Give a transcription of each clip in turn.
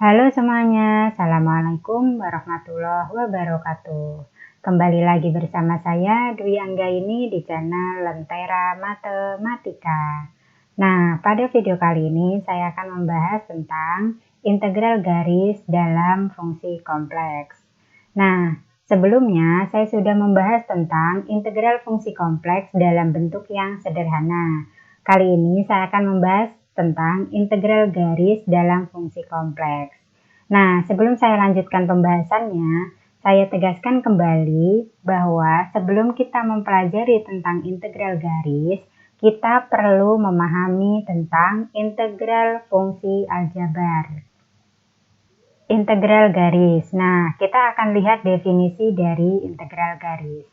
Halo semuanya, Assalamualaikum warahmatullahi wabarakatuh. Kembali lagi bersama saya Dwi Anggaini di channel Lentera Matematika. Nah, pada video kali ini saya akan membahas tentang integral garis dalam fungsi kompleks. Nah, sebelumnya saya sudah membahas tentang integral fungsi kompleks dalam bentuk yang sederhana. Kali ini saya akan membahas tentang integral garis dalam fungsi kompleks. Nah, sebelum saya lanjutkan pembahasannya, saya tegaskan kembali bahwa sebelum kita mempelajari tentang integral garis, kita perlu memahami tentang integral fungsi aljabar. Integral garis. Nah, kita akan lihat definisi dari integral garis.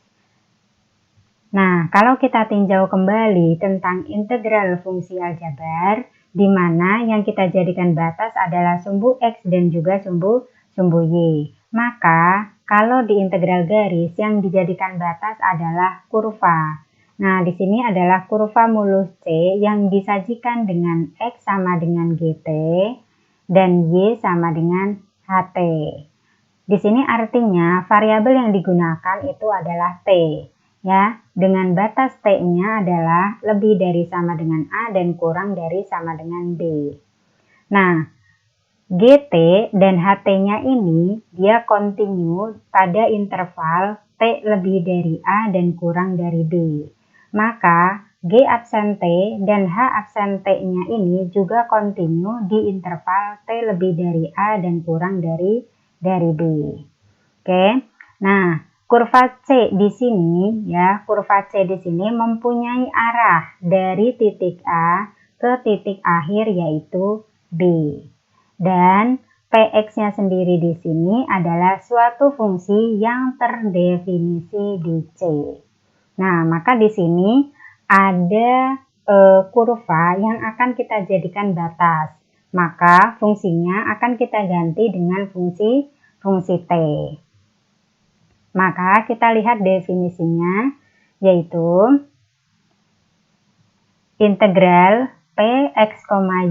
Nah, kalau kita tinjau kembali tentang integral fungsi aljabar, di mana yang kita jadikan batas adalah sumbu X dan juga sumbu Y. Maka, kalau di integral garis yang dijadikan batas adalah kurva. Nah, di sini adalah kurva mulus C yang disajikan dengan X sama dengan GT dan Y sama dengan HT. Di sini artinya variabel yang digunakan itu adalah T. Ya, dengan batas T-nya adalah lebih dari sama dengan A dan kurang dari sama dengan B. Nah, GT dan HT-nya ini dia kontinu pada interval T lebih dari A dan kurang dari B. Maka G absen T dan H absen T-nya ini juga kontinu di interval T lebih dari A dan kurang dari B. Oke. Nah, kurva C di sini ya, kurva C di sini mempunyai arah dari titik A ke titik akhir yaitu B. Dan Px-nya sendiri di sini adalah suatu fungsi yang terdefinisi di C. Nah, maka di sini ada kurva yang akan kita jadikan batas. Maka fungsinya akan kita ganti dengan fungsi T. Maka kita lihat definisinya yaitu integral Px,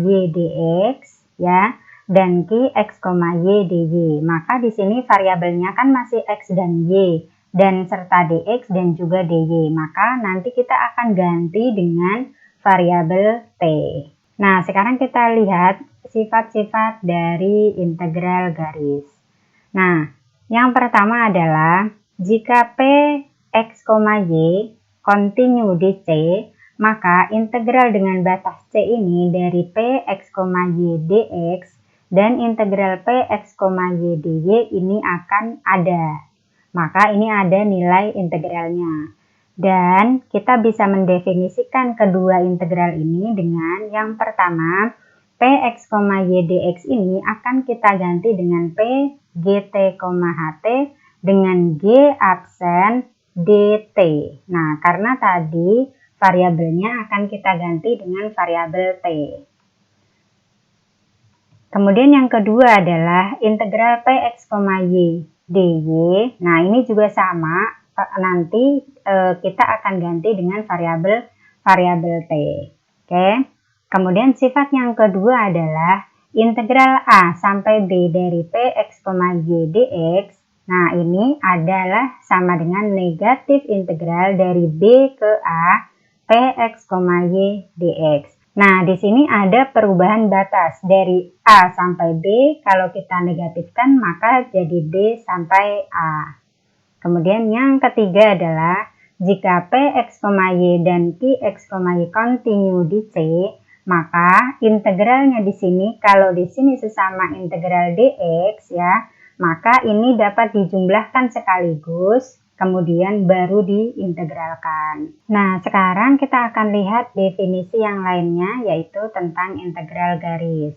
Y dx ya dan Qx, Y dy. Maka di sini variabelnya kan masih X dan Y dan serta dx dan juga dy. Maka nanti kita akan ganti dengan variabel T. Nah, sekarang kita lihat sifat-sifat dari integral garis. Nah, yang pertama adalah jika Px, Y kontinu di C, maka integral dengan batas C ini dari Px, Y dx dan integral Px, Y dy ini akan ada. Maka ini ada nilai integralnya. Dan kita bisa mendefinisikan kedua integral ini dengan yang pertama, Px, Y dx ini akan kita ganti dengan P GT, HT dengan G absen DT. Nah, karena tadi variabelnya akan kita ganti dengan variabel T. Kemudian yang kedua adalah integral Px, Y dy. Nah, ini juga sama. Nanti kita akan ganti dengan variabel T. Oke. Kemudian sifat yang kedua adalah integral A sampai B dari Px, Y dx. Nah, ini adalah sama dengan negatif integral dari B ke A Px, Y dx. Nah, di sini ada perubahan batas dari A sampai B. Kalau kita negatifkan maka jadi B sampai A. Kemudian yang ketiga adalah jika Px, Y dan Qx, Y kontinu di C, maka integralnya di sini, kalau di sini sesama integral dx ya, maka ini dapat dijumlahkan sekaligus, kemudian baru diintegralkan. Nah, sekarang kita akan lihat definisi yang lainnya, yaitu tentang integral garis.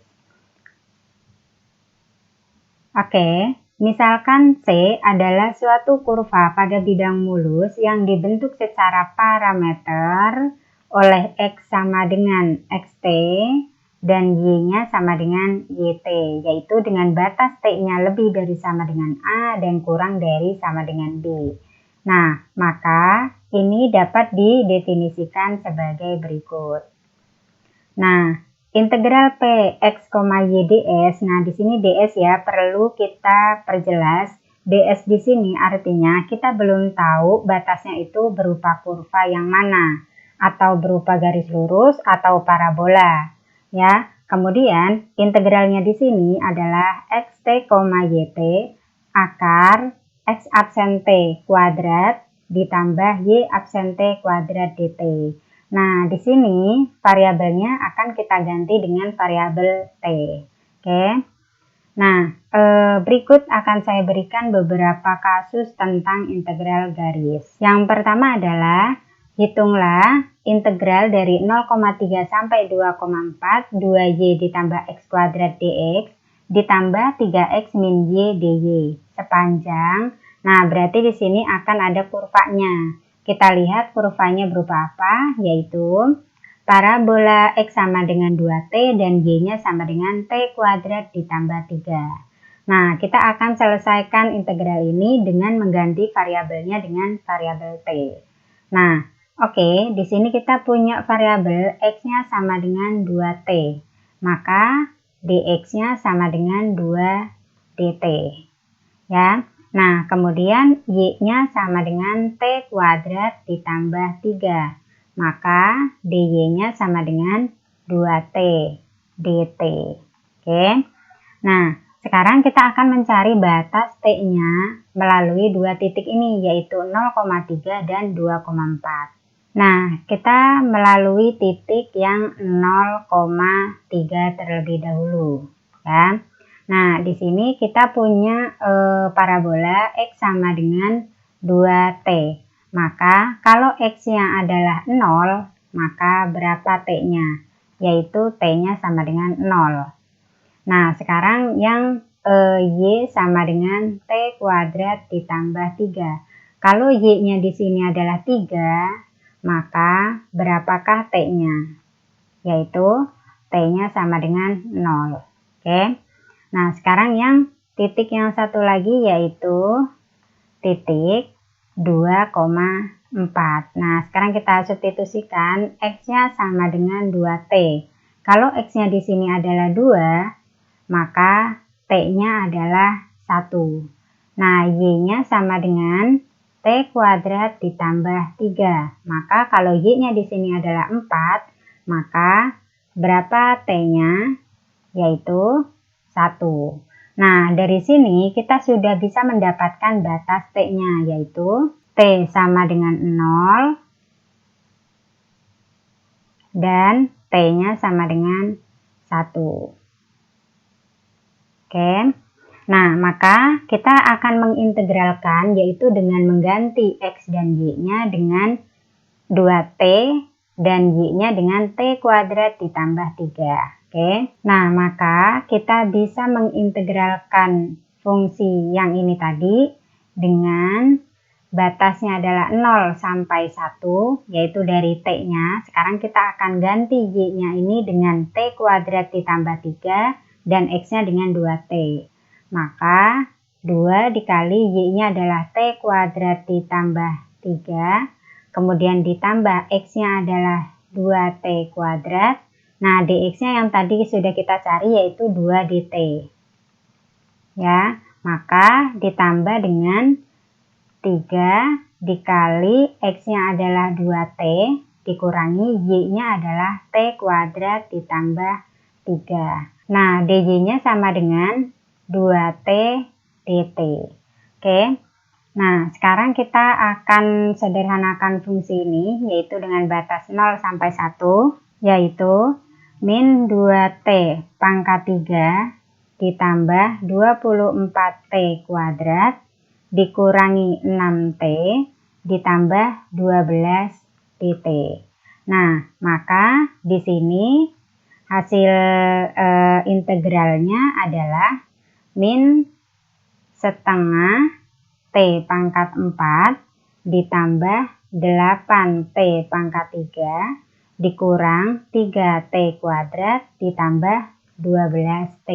Oke, misalkan C adalah suatu kurva pada bidang mulus yang dibentuk secara parameter oleh X sama dengan XT dan Y-nya sama dengan YT, yaitu dengan batas T-nya lebih dari sama dengan A dan kurang dari sama dengan B. Nah, maka ini dapat didefinisikan sebagai berikut. Nah, integral P X, Y ds. Nah, di sini ds ya, perlu kita perjelas. ds di sini artinya kita belum tahu batasnya itu berupa kurva yang mana, atau berupa garis lurus atau parabola, ya. Kemudian integralnya di sini adalah xt, yt akar x absen t kuadrat ditambah y absen t kuadrat dt. Nah, di sini variabelnya akan kita ganti dengan variabel t. Oke. Nah, berikut akan saya berikan beberapa kasus tentang integral garis. Yang pertama adalah hitunglah integral dari 0,3 sampai 2,4 2y ditambah x kuadrat dx ditambah 3x min y dy sepanjang. Nah, berarti di sini akan ada kurvanya. Kita lihat kurvanya berupa apa, yaitu parabola x sama dengan 2t dan y-nya sama dengan t kuadrat ditambah 3. Nah, kita akan selesaikan integral ini dengan mengganti variabelnya dengan variabel t. Nah, oke, di sini kita punya variabel x-nya sama dengan 2t. Maka dx-nya sama dengan 2 dt. Ya. Nah, kemudian y-nya sama dengan t kuadrat ditambah 3. Maka dy-nya sama dengan 2t dt. Oke. Nah, sekarang kita akan mencari batas t-nya melalui dua titik ini, yaitu 0,3 dan 2,4. Nah, kita melalui titik yang 0,3 terlebih dahulu, ya. Nah, di sini kita punya parabola x sama dengan 2t. Maka kalau x-nya adalah 0, maka berapa t-nya? Yaitu t-nya sama dengan 0. Nah, sekarang yang y sama dengan t kuadrat ditambah 3. Kalau y-nya di sini adalah 3, maka berapakah t-nya? Yaitu t-nya sama dengan 0. Oke. Nah, sekarang yang titik yang satu lagi yaitu titik 2,4. Nah, sekarang kita substitusikan x-nya sama dengan 2t. Kalau x-nya di sini adalah 2, maka t-nya adalah 1. Nah, y-nya sama dengan t kuadrat ditambah 3. Maka kalau y-nya di sini adalah 4, maka berapa t-nya? Yaitu 1. Nah, dari sini kita sudah bisa mendapatkan batas t-nya, yaitu t sama dengan 0 dan t-nya sama dengan 1. Oke. Nah, maka kita akan mengintegralkan, yaitu dengan mengganti x dan y-nya dengan 2t dan y-nya dengan t kuadrat ditambah 3. Oke, nah maka kita bisa mengintegralkan fungsi yang ini tadi dengan batasnya adalah 0 sampai 1, yaitu dari t-nya. Sekarang kita akan ganti y-nya ini dengan t kuadrat ditambah 3 dan x-nya dengan 2t. Maka 2 dikali y-nya adalah t kuadrat ditambah 3, kemudian ditambah x-nya adalah 2t kuadrat. Nah, dx-nya yang tadi sudah kita cari yaitu 2 dt. Ya, maka ditambah dengan 3 dikali x-nya adalah 2t dikurangi y-nya adalah t kuadrat ditambah 3. Nah, dy-nya sama dengan 2t dt. Oke. Nah, sekarang kita akan sederhanakan fungsi ini yaitu dengan batas 0 sampai 1, yaitu min 2t pangkat 3 ditambah 24t kuadrat dikurangi 6t ditambah 12 dt. Nah, maka di sini hasil integralnya adalah min setengah t pangkat 4 ditambah 8t pangkat 3 dikurang 3t kuadrat ditambah 12t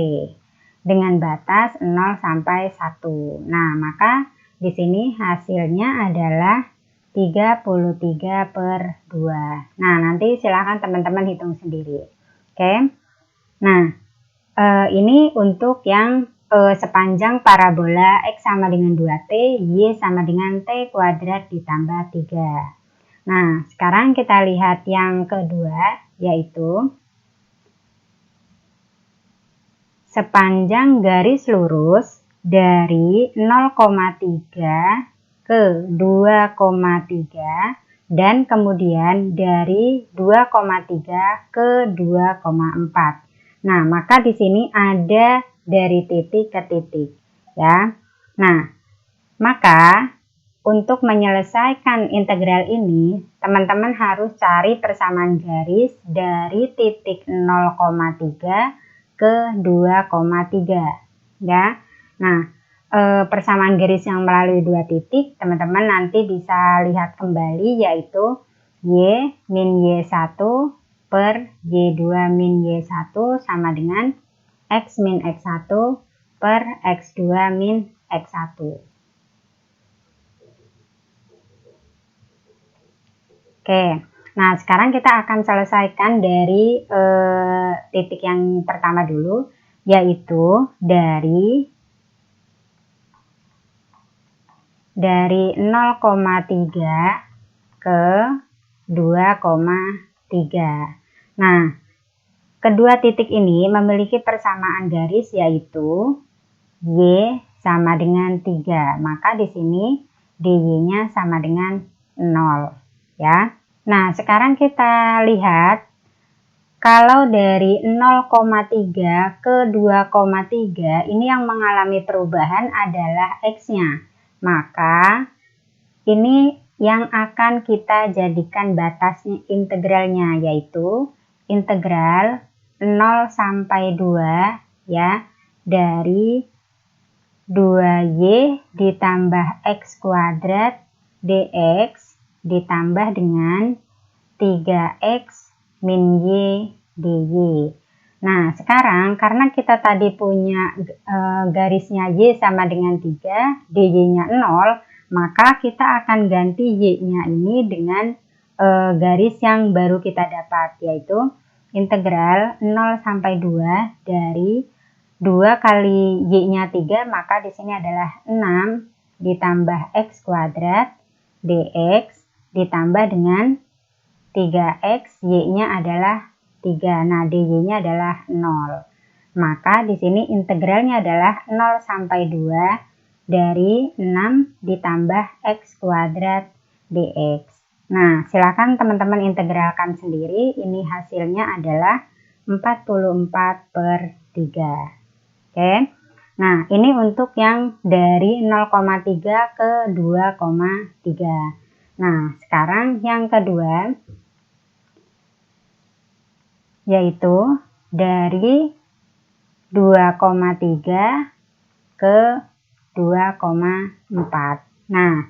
dengan batas 0 sampai 1. Nah, maka di sini hasilnya adalah 33/2. Nah, nanti silakan teman-teman hitung sendiri. Oke. Nah, ini untuk yang sepanjang parabola X sama dengan 2T, Y sama dengan T kuadrat ditambah 3. Nah, sekarang kita lihat yang kedua, yaitu sepanjang garis lurus dari 0,3 ke 2,3 dan kemudian dari 2,3 ke 2,4. Nah, maka di sini ada dari titik ke titik, ya. Nah, maka untuk menyelesaikan integral ini, teman-teman harus cari persamaan garis dari titik 0,3 ke 2,3, ya. Nah, persamaan garis yang melalui dua titik, teman-teman nanti bisa lihat kembali, yaitu Y min Y1 per Y2 min Y1 sama dengan X min X1 per X2 min X1. Oke, nah sekarang kita akan selesaikan dari titik yang pertama dulu, yaitu dari 0,3 ke 2,3. Nah, kedua titik ini memiliki persamaan garis, yaitu Y sama dengan 3. Maka di sini dy-nya sama dengan 0, ya. Nah, sekarang kita lihat kalau dari 0,3 ke 2,3 ini yang mengalami perubahan adalah X-nya. Maka ini yang akan kita jadikan batasnya integralnya, yaitu integral 0 sampai 2, ya, dari 2y ditambah x kuadrat dx ditambah dengan 3x min y dy. Nah, sekarang karena kita tadi punya garisnya y sama dengan 3, dy-nya 0, maka kita akan ganti y-nya ini dengan garis yang baru kita dapat, yaitu integral 0 sampai 2 dari 2 kali y-nya 3, maka di sini adalah 6 ditambah x kuadrat dx ditambah dengan 3x, y-nya adalah 3. Nah, dy-nya adalah 0. Maka di sini integralnya adalah 0 sampai 2 dari 6 ditambah x kuadrat dx. Nah, silakan teman-teman integralkan sendiri. Ini hasilnya adalah 44/3. Oke. Nah, ini untuk yang dari 0,3 ke 2,3. Nah, sekarang yang kedua, yaitu dari 2,3 ke 2,4. Nah,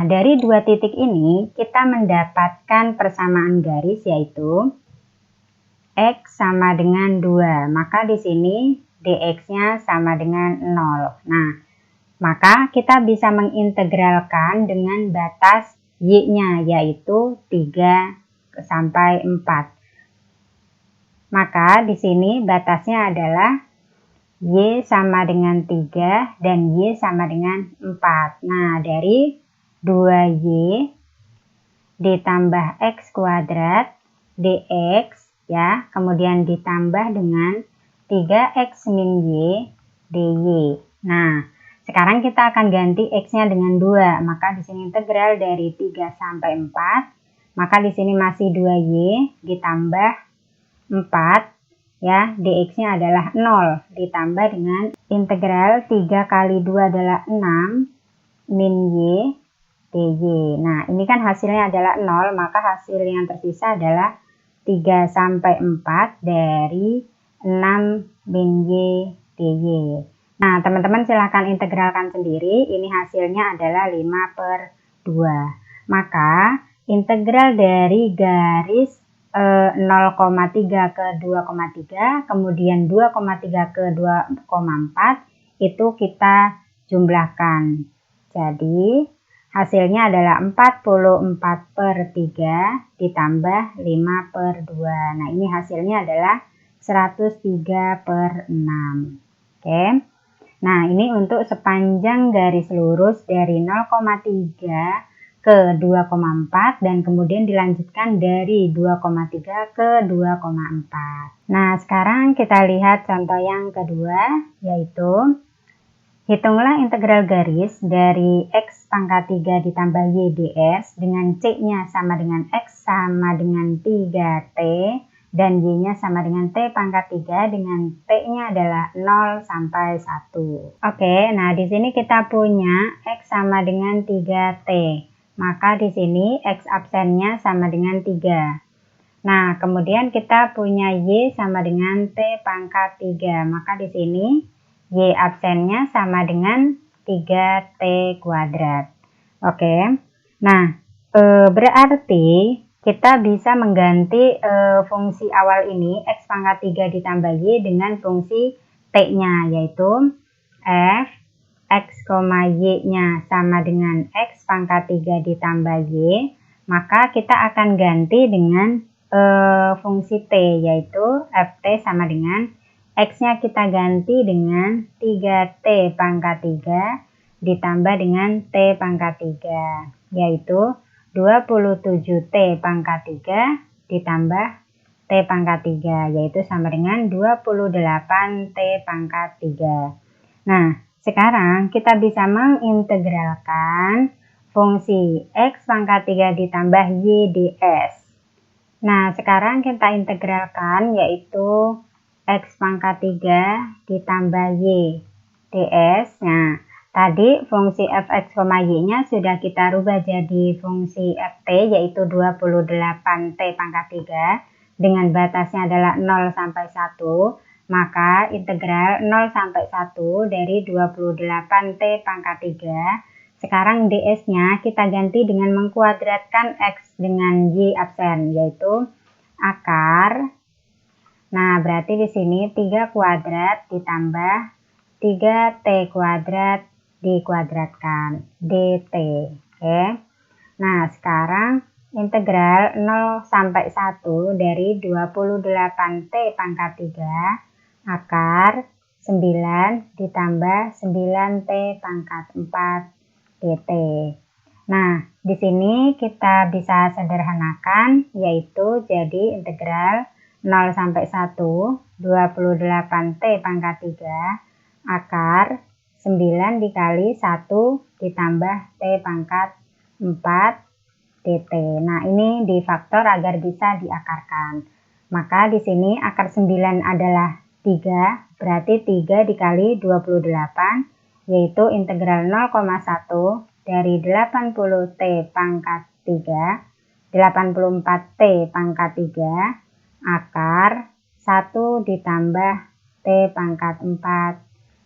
dari dua titik ini kita mendapatkan persamaan garis, yaitu X sama dengan 2. Maka di sini dx-nya sama dengan 0. Nah, maka kita bisa mengintegralkan dengan batas y-nya, yaitu 3 sampai 4. Maka di sini batasnya adalah y sama dengan 3 dan y sama dengan 4. Nah, dari 2y ditambah x kuadrat dx, ya, kemudian ditambah dengan 3x min y dy. Nah, sekarang kita akan ganti x-nya dengan 2. Maka di sini integral dari 3 sampai 4. Maka di sini masih 2y ditambah 4, ya, dx-nya adalah 0 ditambah dengan integral 3 kali 2 adalah 6 min y dy. Nah, ini kan hasilnya adalah 0, maka hasil yang tersisa adalah 3 sampai 4 dari 6 min y dy. Nah, teman-teman silahkan integralkan sendiri. Ini hasilnya adalah 5/2. Maka integral dari garis 0,3 ke 2,3, kemudian 2,3 ke 2,4, itu kita jumlahkan. Jadi, hasilnya adalah 44/3 ditambah 5/2. Nah, ini hasilnya adalah 103/6. Oke. Nah, ini untuk sepanjang garis lurus dari 0,3 ke 2,4 dan kemudian dilanjutkan dari 2,3 ke 2,4. Nah, sekarang kita lihat contoh yang kedua, yaitu hitunglah integral garis dari X pangkat 3 ditambah Y ds dengan C-nya sama dengan X sama dengan 3T dan Y-nya sama dengan T pangkat 3 dengan T-nya adalah 0 sampai 1. Oke, nah di sini kita punya X sama dengan 3T. Maka di sini X absennya sama dengan 3. Nah, kemudian kita punya Y sama dengan T pangkat 3. Maka di sini Y absennya sama dengan 3T kuadrat. Oke. Nah, berarti kita bisa mengganti fungsi awal ini X pangkat 3 ditambah Y dengan fungsi T-nya, yaitu F X, Y-nya sama dengan X pangkat 3 ditambah Y. Maka kita akan ganti dengan fungsi T, yaitu Ft sama dengan X-nya kita ganti dengan 3T pangkat 3 ditambah dengan T pangkat 3, yaitu 27T pangkat 3 ditambah T pangkat 3, yaitu sama dengan 28T pangkat 3. Nah, sekarang kita bisa mengintegralkan fungsi X pangkat 3 ditambah Y ds. Nah, sekarang kita integralkan, yaitu X pangkat 3 ditambah Y ds. Nah, tadi fungsi fx, y-nya sudah kita rubah jadi fungsi ft, yaitu 28t pangkat 3 dengan batasnya adalah 0 sampai 1. Maka integral 0 sampai 1 dari 28t pangkat 3. Sekarang ds-nya kita ganti dengan mengkuadratkan x dengan y absen, yaitu akar. Nah, berarti di sini 3 kuadrat ditambah 3t kuadrat dikuadratkan dt. Oke. Nah, sekarang integral 0 sampai 1 dari 28t pangkat 3 akar 9 ditambah 9t pangkat 4 dt. Nah, di sini kita bisa sederhanakan, yaitu jadi integral 0 sampai 1, 28t pangkat 3, akar 9 dikali 1 ditambah t pangkat 4 dt. Nah, ini difaktor agar bisa diakarkan. Maka di sini akar 9 adalah 3, berarti 3 dikali 28, yaitu integral 0,1 dari 80t pangkat 3, 84t pangkat 3, akar 1 ditambah t pangkat 4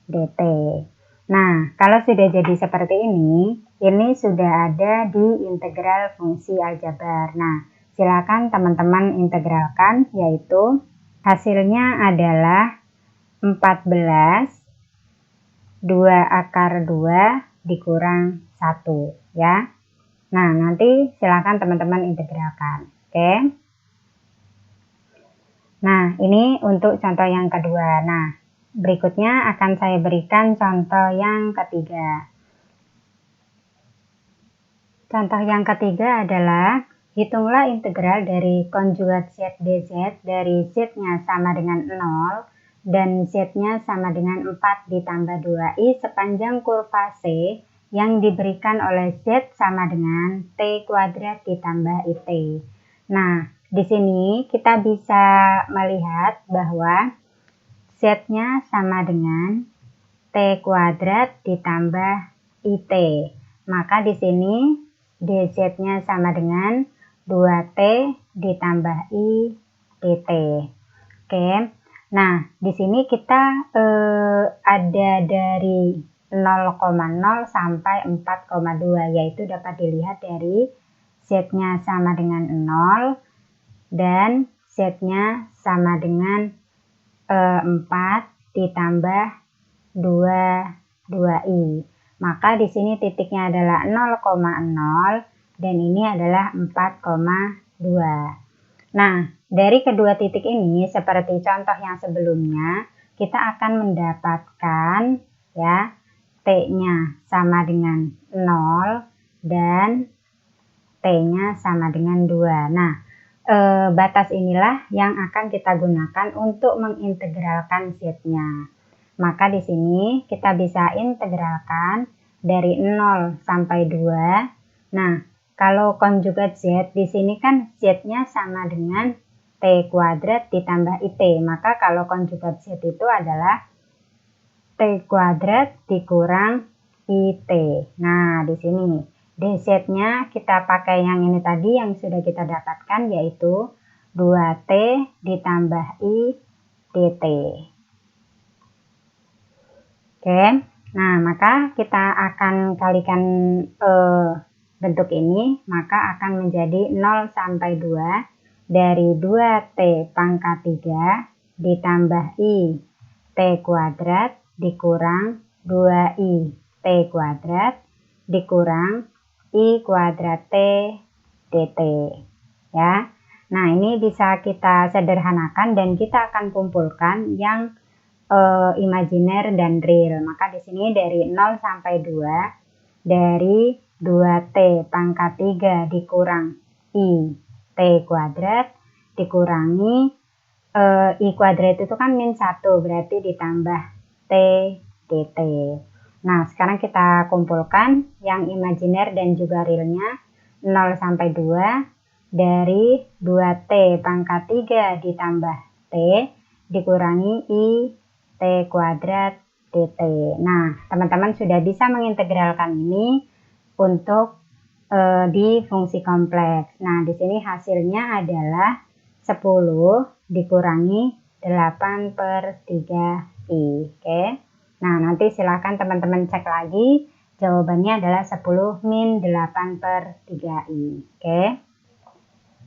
dt. Nah, kalau sudah jadi seperti ini sudah ada di integral fungsi aljabar. Nah, silakan teman-teman integralkan, yaitu hasilnya adalah 14 2 akar 2 dikurang 1 ya. Nah, nanti silakan teman-teman integralkan. Oke. Nah, ini untuk contoh yang kedua. Nah, berikutnya akan saya berikan contoh yang ketiga. Contoh yang ketiga adalah hitunglah integral dari konjugat z dz dari z-nya sama dengan 0 dan z-nya sama dengan 4 ditambah 2i sepanjang kurva C yang diberikan oleh z sama dengan t kuadrat ditambah it. Nah, di sini kita bisa melihat bahwa z-nya sama dengan t kuadrat ditambah it. Maka di sini dz-nya sama dengan 2t ditambah i dt. Oke. Nah, di sini kita ada dari 0,0 sampai 4,2, yaitu dapat dilihat dari z-nya sama dengan 0 dan z-nya sama dengan 4 ditambah 2i. Maka di sini titiknya adalah 0,0 dan ini adalah 4,2. Nah, dari kedua titik ini seperti contoh yang sebelumnya, kita akan mendapatkan ya T-nya sama dengan 0 dan T-nya sama dengan 2. Nah, batas inilah yang akan kita gunakan untuk mengintegralkan Z-nya. Maka di sini kita bisa integralkan dari 0 sampai 2. Nah, kalau konjugat Z di sini kan Z-nya sama dengan T kuadrat ditambah IT. Maka kalau konjugat Z itu adalah T kuadrat dikurang IT. Nah, di sini dz-nya kita pakai yang ini tadi yang sudah kita dapatkan, yaitu 2T ditambah I dt. Oke, nah maka kita akan kalikan bentuk ini, maka akan menjadi 0 sampai 2 dari 2T pangkat 3 ditambah I T kuadrat dikurang 2I T kuadrat dikurang I kuadrat T dt. Ya, nah ini bisa kita sederhanakan dan kita akan kumpulkan yang imajiner dan real. Maka di sini dari 0 sampai 2 dari 2T pangkat 3 dikurang I T kuadrat dikurangi I kuadrat itu kan min 1, berarti ditambah T dt. Nah, sekarang kita kumpulkan yang imajiner dan juga realnya. 0 sampai 2 dari 2T pangkat 3 ditambah T dikurangi I T kuadrat dt. Nah, teman-teman sudah bisa mengintegralkan ini untuk di fungsi kompleks. Nah, di sini hasilnya adalah 10 dikurangi 8/3i. Oke. Nah, nanti silahkan teman-teman cek lagi. Jawabannya adalah 10 min 8/3i. Oke.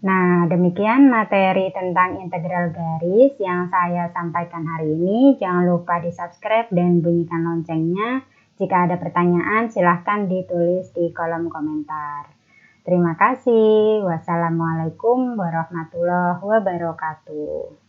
Nah, demikian materi tentang integral garis yang saya sampaikan hari ini. Jangan lupa di-subscribe dan bunyikan loncengnya. Jika ada pertanyaan, silahkan ditulis di kolom komentar. Terima kasih. Wassalamualaikum warahmatullahi wabarakatuh.